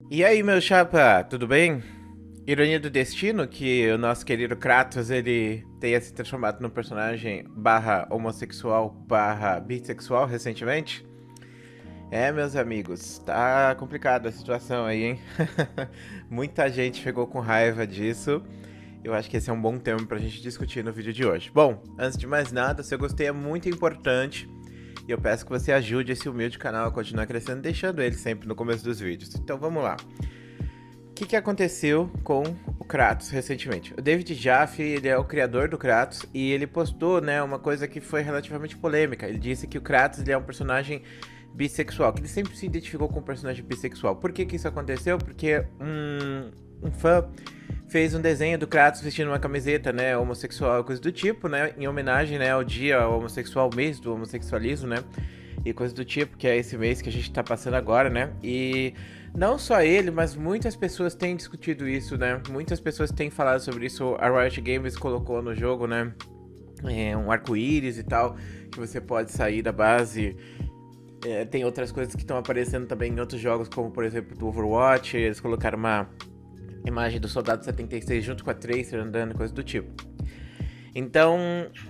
E aí, meu chapa, tudo bem? Ironia do destino que o nosso querido Kratos ele tenha se transformado num personagem barra homossexual barra bissexual recentemente? É, meus amigos, tá complicada a situação aí, hein? Muita gente ficou com raiva disso. Eu acho que esse é um bom tema pra gente discutir no vídeo de hoje. Bom, antes de mais nada, seu gostei é muito importante e eu peço que você ajude esse humilde canal a continuar crescendo, deixando ele sempre no começo dos vídeos. Então vamos lá. O que aconteceu com o Kratos recentemente? O David Jaffe, ele é o criador do Kratos e ele postou, né, uma coisa que foi relativamente polêmica. Ele disse que o Kratos ele é um personagem bissexual, que ele sempre se identificou com um personagem bissexual. Por que isso aconteceu? Porque um fã fez um desenho do Kratos vestindo uma camiseta, né, homossexual, coisa do tipo, né, em homenagem, né, ao dia homossexual, mês do homossexualismo, né, e coisa do tipo, que é esse mês que a gente tá passando agora, né, e não só ele, mas muitas pessoas têm discutido isso, né, muitas pessoas têm falado sobre isso, a Riot Games colocou no jogo, né, um arco-íris e tal, que você pode sair da base. Tem outras coisas que estão aparecendo também em outros jogos, como por exemplo do Overwatch, eles colocaram uma imagem do Soldado 76 junto com a Tracer andando, coisa do tipo. Então,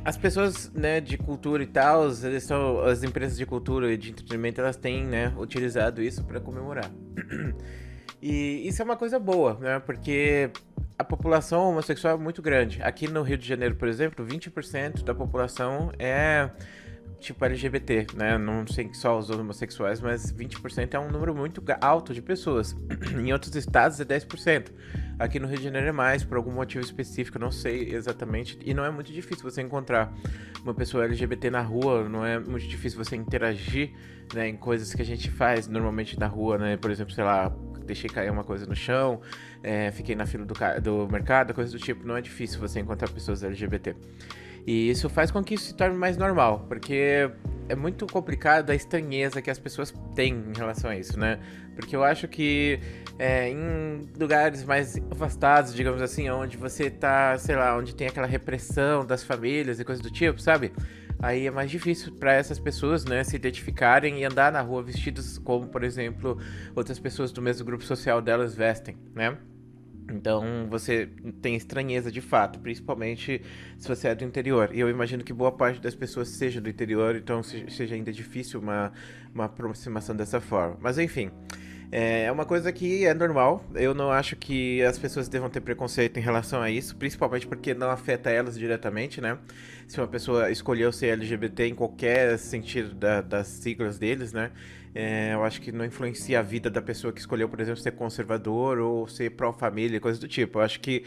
as pessoas, né, de cultura e tal, as empresas de cultura e de entretenimento, elas têm, né, utilizado isso para comemorar. E isso é uma coisa boa, né, porque a população homossexual é muito grande. Aqui no Rio de Janeiro, por exemplo, 20% da população é tipo LGBT, né? Não sei só os homossexuais, mas 20% é um número muito alto de pessoas. Em outros estados é 10%. Aqui no Rio de Janeiro é mais, por algum motivo específico, não sei exatamente. E não é muito difícil você encontrar uma pessoa LGBT na rua, não é muito difícil você interagir, né, em coisas que a gente faz normalmente na rua, né? Por exemplo, sei lá, deixei cair uma coisa no chão, fiquei na fila do mercado, coisas do tipo. Não é difícil você encontrar pessoas LGBT. E isso faz com que isso se torne mais normal, porque é muito complicado a estranheza que as pessoas têm em relação a isso, né? Porque eu acho que em lugares mais afastados, digamos assim, onde você tá, sei lá, onde tem aquela repressão das famílias e coisas do tipo, sabe? Aí é mais difícil para essas pessoas, né, se identificarem e andar na rua vestidos como, por exemplo, outras pessoas do mesmo grupo social delas vestem, né? Então você tem estranheza de fato, principalmente se você é do interior. E eu imagino que boa parte das pessoas seja do interior, então seja ainda difícil uma aproximação dessa forma. Mas enfim, é uma coisa que é normal. Eu não acho que as pessoas devam ter preconceito em relação a isso, principalmente porque não afeta elas diretamente, né? Se uma pessoa escolheu ser LGBT em qualquer sentido das siglas deles, né? Eu acho que não influencia a vida da pessoa que escolheu, por exemplo, ser conservador ou ser pró-família, coisa do tipo. Eu acho que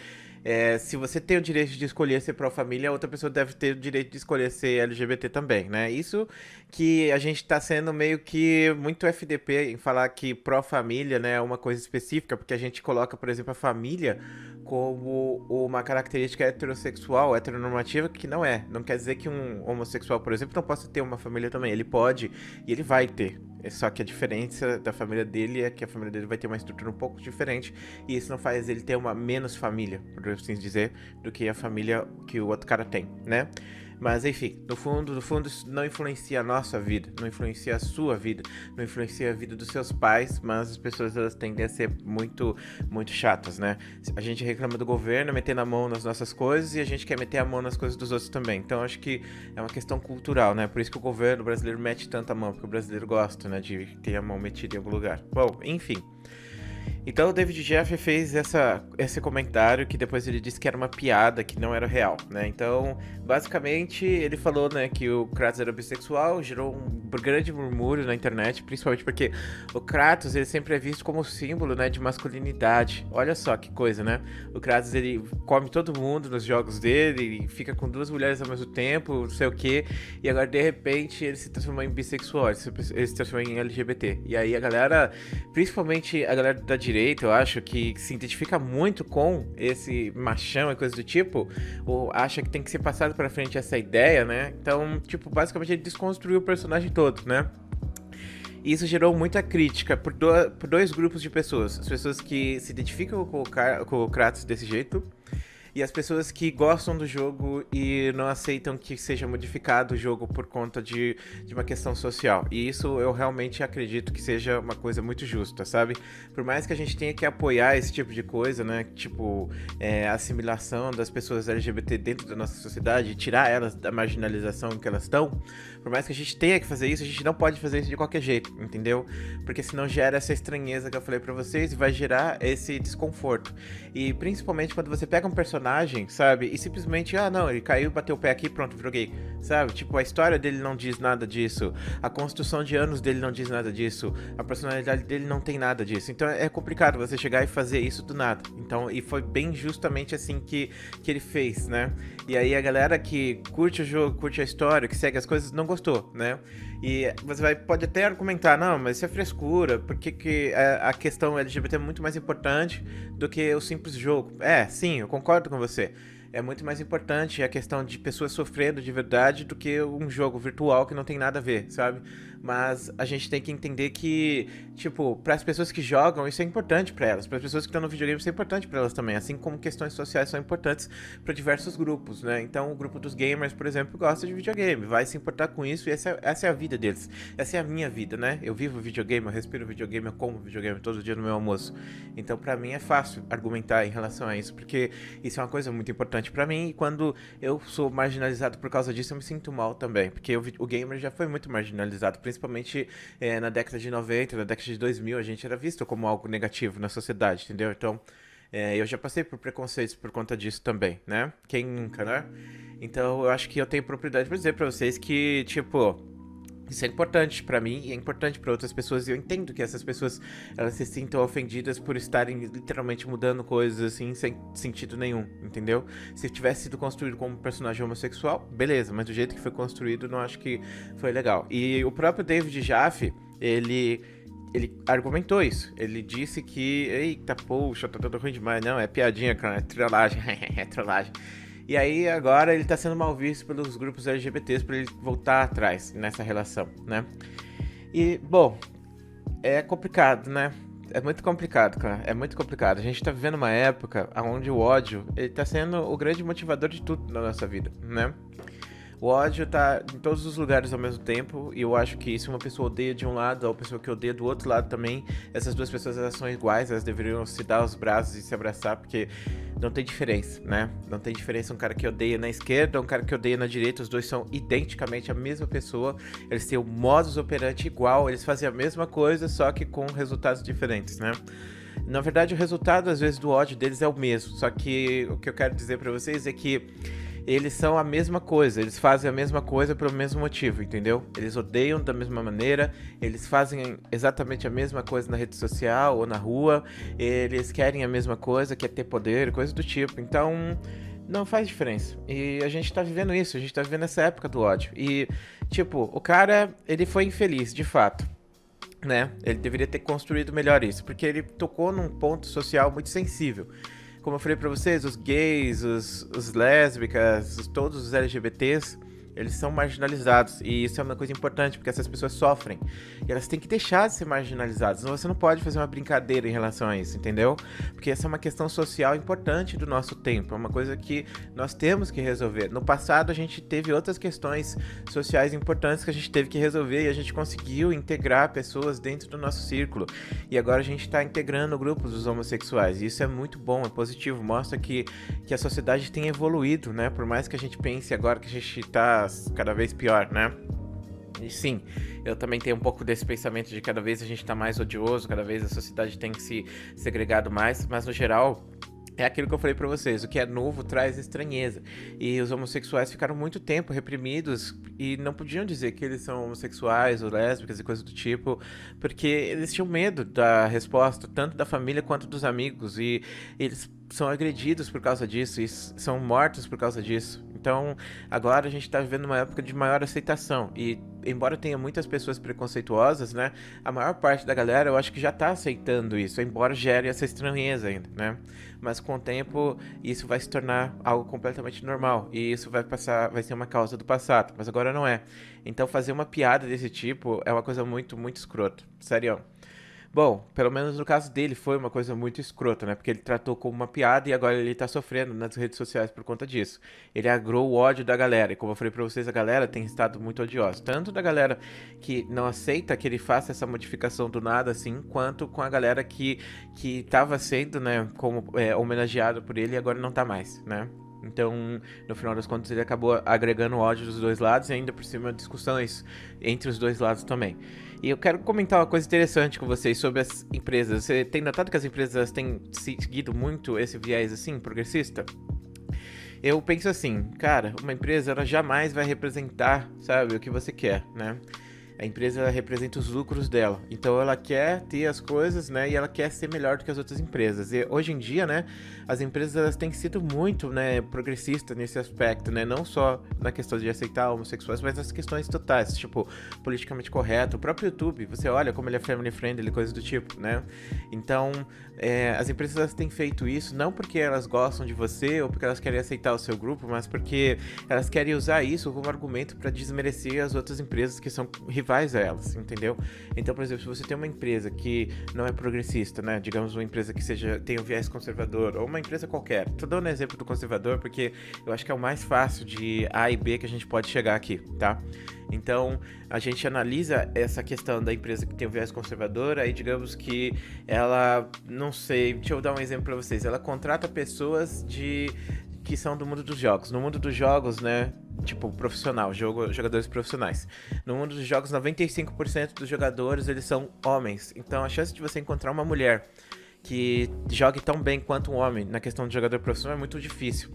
se você tem o direito de escolher ser pró-família, a outra pessoa deve ter o direito de escolher ser LGBT também, né? Isso que a gente tá sendo meio que muito FDP em falar que pró-família, né, é uma coisa específica, porque a gente coloca, por exemplo, a família como uma característica heterossexual, heteronormativa, que não é. Não quer dizer que um homossexual, por exemplo, não possa ter uma família também. Ele pode e ele vai ter. Só que a diferença da família dele é que a família dele vai ter uma estrutura um pouco diferente e isso não faz ele ter uma menos família, por assim dizer, do que a família que o outro cara tem, né? Mas enfim, no fundo isso não influencia a nossa vida, não influencia a sua vida, não influencia a vida dos seus pais, mas as pessoas elas tendem a ser muito chatas, né? A gente reclama do governo metendo a mão nas nossas coisas e a gente quer meter a mão nas coisas dos outros também. Então acho que é uma questão cultural, né? Por isso que o governo brasileiro mete tanta mão, porque o brasileiro gosta, né, de ter a mão metida em algum lugar. Bom, enfim. Então o David Jeff fez esse comentário que depois ele disse que era uma piada, que não era real, né? Então, basicamente, ele falou, né, que o Kratos era bissexual, gerou um grande murmúrio na internet, principalmente porque o Kratos, ele sempre é visto como símbolo, né, de masculinidade. Olha só que coisa, né? O Kratos, ele come todo mundo nos jogos dele, e fica com duas mulheres ao mesmo tempo, não sei o quê, e agora, de repente, ele se transformou em bissexual, ele se transformou em LGBT. E aí a galera, principalmente a galera da direita, eu acho, que se identifica muito com esse machão e coisa do tipo, ou acha que tem que ser passado pra frente essa ideia, né? Então, tipo, basicamente ele desconstruiu o personagem todo, né? E isso gerou muita crítica por dois grupos de pessoas. As pessoas que se identificam com o Kratos desse jeito e as pessoas que gostam do jogo e não aceitam que seja modificado o jogo por conta de uma questão social. E isso eu realmente acredito que seja uma coisa muito justa, sabe? Por mais que a gente tenha que apoiar esse tipo de coisa, né? Tipo, a assimilação das pessoas LGBT dentro da nossa sociedade, tirar elas da marginalização em que elas estão, por mais que a gente tenha que fazer isso, a gente não pode fazer isso de qualquer jeito, entendeu? Porque senão gera essa estranheza que eu falei pra vocês e vai gerar esse desconforto. E principalmente quando você pega um personagem, sabe? E simplesmente, não, ele caiu, bateu o pé aqui, pronto, virou gay, sabe? Tipo, a história dele não diz nada disso, a construção de anos dele não diz nada disso, a personalidade dele não tem nada disso. Então é complicado você chegar e fazer isso do nada. Então, e foi bem justamente assim que ele fez, né? E aí a galera que curte o jogo, curte a história, que segue as coisas, não gostou, né? E você pode até argumentar, não, mas isso é frescura, porque que a questão LGBT é muito mais importante do que o simples jogo. Sim, eu concordo com você. É muito mais importante a questão de pessoas sofrendo de verdade do que um jogo virtual que não tem nada a ver, sabe? Mas a gente tem que entender que, tipo, para as pessoas que jogam, isso é importante para elas. Para as pessoas que estão no videogame, isso é importante para elas também. Assim como questões sociais são importantes para diversos grupos, né? Então, o grupo dos gamers, por exemplo, gosta de videogame, vai se importar com isso e essa é a vida deles. Essa é a minha vida, né? Eu vivo videogame, eu respiro videogame, eu como videogame todo dia no meu almoço. Então, para mim é fácil argumentar em relação a isso, porque isso é uma coisa muito importante para mim e quando eu sou marginalizado por causa disso, eu me sinto mal também, porque o gamer já foi muito marginalizado, principalmente na década de 90, na década de 2000, a gente era visto como algo negativo na sociedade, entendeu? Então, eu já passei por preconceitos por conta disso também, né? Quem nunca, né? Então, eu acho que eu tenho propriedade pra dizer pra vocês que, tipo, isso é importante pra mim e é importante pra outras pessoas. E eu entendo que essas pessoas elas se sintam ofendidas por estarem literalmente mudando coisas assim sem sentido nenhum, entendeu? Se tivesse sido construído como um personagem homossexual, beleza, mas do jeito que foi construído, não acho que foi legal. E o próprio David Jaffe, ele argumentou isso. Ele disse que, eita, poxa, tá tudo ruim demais. Não, é piadinha, cara, é trollagem, é trollagem. E aí agora ele tá sendo mal visto pelos grupos LGBTs pra ele voltar atrás nessa relação, né? E, bom, é complicado, né? É muito complicado, cara. É muito complicado. A gente tá vivendo uma época onde o ódio, ele tá sendo o grande motivador de tudo na nossa vida, né? O ódio tá em todos os lugares ao mesmo tempo, e eu acho que se uma pessoa odeia de um lado, a pessoa que odeia do outro lado também, essas duas pessoas elas são iguais, elas deveriam se dar os braços e se abraçar, porque não tem diferença, né? Não tem diferença um cara que odeia na esquerda, um cara que odeia na direita, os dois são identicamente a mesma pessoa, eles têm o modus operandi igual, eles fazem a mesma coisa, só que com resultados diferentes, né? Na verdade, o resultado, às vezes, do ódio deles é o mesmo, só que o que eu quero dizer pra vocês é que eles são a mesma coisa, eles fazem a mesma coisa pelo mesmo motivo, entendeu? Eles odeiam da mesma maneira, eles fazem exatamente a mesma coisa na rede social ou na rua, eles querem a mesma coisa, quer ter poder, coisa do tipo. Então, não faz diferença. E a gente tá vivendo isso, a gente tá vivendo essa época do ódio. E, tipo, o cara, ele foi infeliz, de fato. Né? Ele deveria ter construído melhor isso, porque ele tocou num ponto social muito sensível. Como eu falei pra vocês, os gays, os lésbicas, todos os LGBTs, eles são marginalizados. E isso é uma coisa importante, porque essas pessoas sofrem. E elas têm que deixar de ser marginalizadas. Você não pode fazer uma brincadeira em relação a isso, entendeu? Porque essa é uma questão social importante do nosso tempo. É uma coisa que nós temos que resolver. No passado, a gente teve outras questões sociais importantes que a gente teve que resolver. E a gente conseguiu integrar pessoas dentro do nosso círculo. E agora a gente está integrando grupos dos homossexuais. E isso é muito bom, é positivo. Mostra que a sociedade tem evoluído, né? Por mais que a gente pense agora que a gente está cada vez pior, né? E sim, eu também tenho um pouco desse pensamento de cada vez a gente tá mais odioso, cada vez a sociedade tem se segregado mais, mas no geral é aquilo que eu falei pra vocês, o que é novo traz estranheza. E os homossexuais ficaram muito tempo reprimidos e não podiam dizer que eles são homossexuais ou lésbicas e coisas do tipo, porque eles tinham medo da resposta, tanto da família quanto dos amigos, e eles são agredidos por causa disso e são mortos por causa disso. Então, agora a gente tá vivendo uma época de maior aceitação e, embora tenha muitas pessoas preconceituosas, né, a maior parte da galera eu acho que já tá aceitando isso, embora gere essa estranheza ainda, né? Mas com o tempo isso vai se tornar algo completamente normal e isso vai ser uma causa do passado, mas agora não é. Então fazer uma piada desse tipo é uma coisa muito, muito escrota, sério. Bom, pelo menos no caso dele foi uma coisa muito escrota, né? Porque ele tratou como uma piada e agora ele tá sofrendo nas redes sociais por conta disso. Ele agrou o ódio da galera. E como eu falei pra vocês, a galera tem estado muito odiosa. Tanto da galera que não aceita que ele faça essa modificação do nada, assim, quanto com a galera que tava sendo, né, como homenageado por ele e agora não tá mais, né? Então, no final das contas, ele acabou agregando ódio dos dois lados e ainda por cima discussões entre os dois lados também. E eu quero comentar uma coisa interessante com vocês sobre as empresas. Você tem notado que as empresas têm seguido muito esse viés assim, progressista? Eu penso assim, cara, uma empresa ela jamais vai representar, sabe, o que você quer, né? A empresa ela representa os lucros dela. Então ela quer ter as coisas, né? E ela quer ser melhor do que as outras empresas. E hoje em dia, né? As empresas elas têm sido muito, né? Progressistas nesse aspecto, né? Não só na questão de aceitar homossexuais, mas nas questões totais, tipo politicamente correto. O próprio YouTube, você olha como ele é family friendly, coisas do tipo, né? Então as empresas elas têm feito isso não porque elas gostam de você ou porque elas querem aceitar o seu grupo, mas porque elas querem usar isso como argumento para desmerecer as outras empresas que são rivais a elas, entendeu? Então, por exemplo, se você tem uma empresa que não é progressista, né? Digamos uma empresa que tenha um viés conservador, ou uma empresa qualquer. Tô dando um exemplo do conservador porque eu acho que é o mais fácil de A e B que a gente pode chegar aqui, tá? Então, a gente analisa essa questão da empresa que tem um viés conservador, aí digamos que ela, não sei, deixa eu dar um exemplo para vocês, ela contrata pessoas que são do mundo dos jogos. No mundo dos jogos, né, tipo profissional, jogadores profissionais. No mundo dos jogos, 95% dos jogadores, eles são homens. Então, a chance de você encontrar uma mulher que jogue tão bem quanto um homem na questão de jogador profissional é muito difícil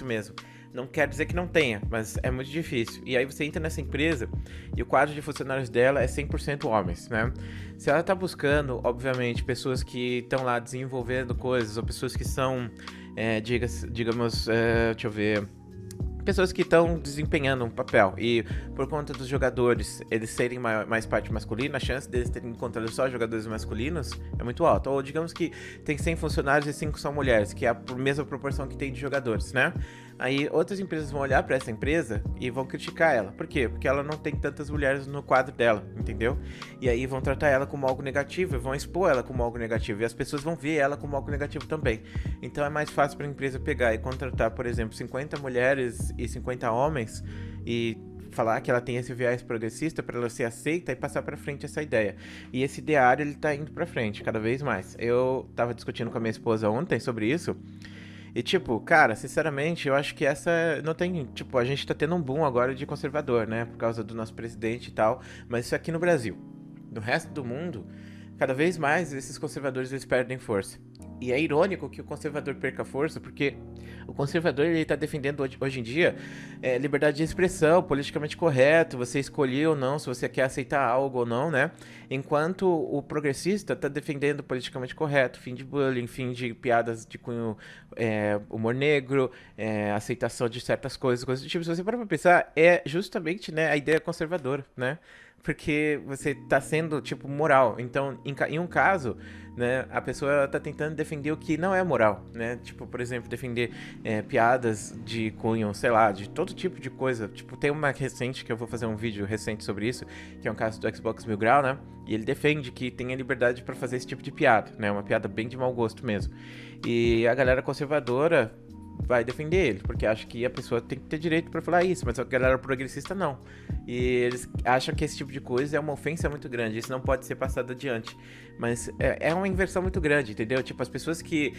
mesmo. Não quer dizer que não tenha, mas é muito difícil. E aí você entra nessa empresa e o quadro de funcionários dela é 100% homens, né? Se ela tá buscando, obviamente, pessoas que estão lá desenvolvendo coisas, ou pessoas que são, digamos, deixa eu ver, pessoas que estão desempenhando um papel e por conta dos jogadores eles serem mais parte masculina, a chance deles terem encontrado só jogadores masculinos é muito alta. Ou digamos que tem 100 funcionários e 5 são mulheres, que é a mesma proporção que tem de jogadores, né? Aí outras empresas vão olhar para essa empresa e vão criticar ela. Por quê? Porque ela não tem tantas mulheres no quadro dela, entendeu? E aí vão tratar ela como algo negativo, vão expor ela como algo negativo e as pessoas vão ver ela como algo negativo também. Então é mais fácil para a empresa pegar e contratar, por exemplo, 50 mulheres e 50 homens e falar que ela tem esse viés progressista para ela ser aceita e passar para frente essa ideia. E esse ideário ele tá indo para frente cada vez mais. Eu tava discutindo com a minha esposa ontem sobre isso. E tipo, cara, sinceramente, eu acho que essa não tem, tipo, a gente tá tendo um boom agora de conservador, né, por causa do nosso presidente e tal, mas isso aqui no Brasil. No resto do mundo, cada vez mais esses conservadores eles perdem força. E é irônico que o conservador perca força, porque o conservador ele tá defendendo hoje em dia liberdade de expressão, politicamente correto, você escolher ou não, se você quer aceitar algo ou não, né? Enquanto o progressista tá defendendo politicamente correto, fim de bullying, fim de piadas de cunho humor negro, aceitação de certas coisas do tipo. Se você parar pra pensar, é justamente, né, a ideia conservadora, né? Porque você tá sendo, tipo, moral. Então, em um caso, né, a pessoa tá tentando defender o que não é moral, né? Tipo, por exemplo, defender piadas de cunho, sei lá, de todo tipo de coisa. Tipo, tem uma recente, que eu vou fazer um vídeo recente sobre isso, que é um caso do Xbox Mil Grau, né? E ele defende que tem a liberdade pra fazer esse tipo de piada, né? Uma piada bem de mau gosto mesmo. E a galera conservadora vai defender ele, porque acha que a pessoa tem que ter direito pra falar isso, mas a galera progressista não. E eles acham que esse tipo de coisa é uma ofensa muito grande, isso não pode ser passado adiante. Mas é uma inversão muito grande, entendeu? Tipo, as pessoas que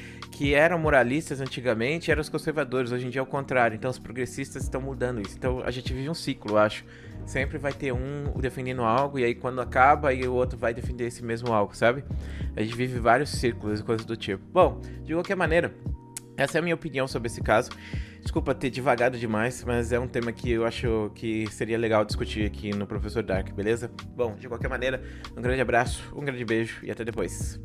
eram moralistas antigamente eram os conservadores, hoje em dia é o contrário, então os progressistas estão mudando isso. Então a gente vive um ciclo, eu acho. Sempre vai ter um defendendo algo, e aí quando acaba, aí o outro vai defender esse mesmo algo, sabe? A gente vive vários círculos e coisas do tipo. Bom, de qualquer maneira, essa é a minha opinião sobre esse caso. Desculpa ter divagado demais, mas é um tema que eu acho que seria legal discutir aqui no Professor Dark, beleza? Bom, de qualquer maneira, um grande abraço, um grande beijo e até depois.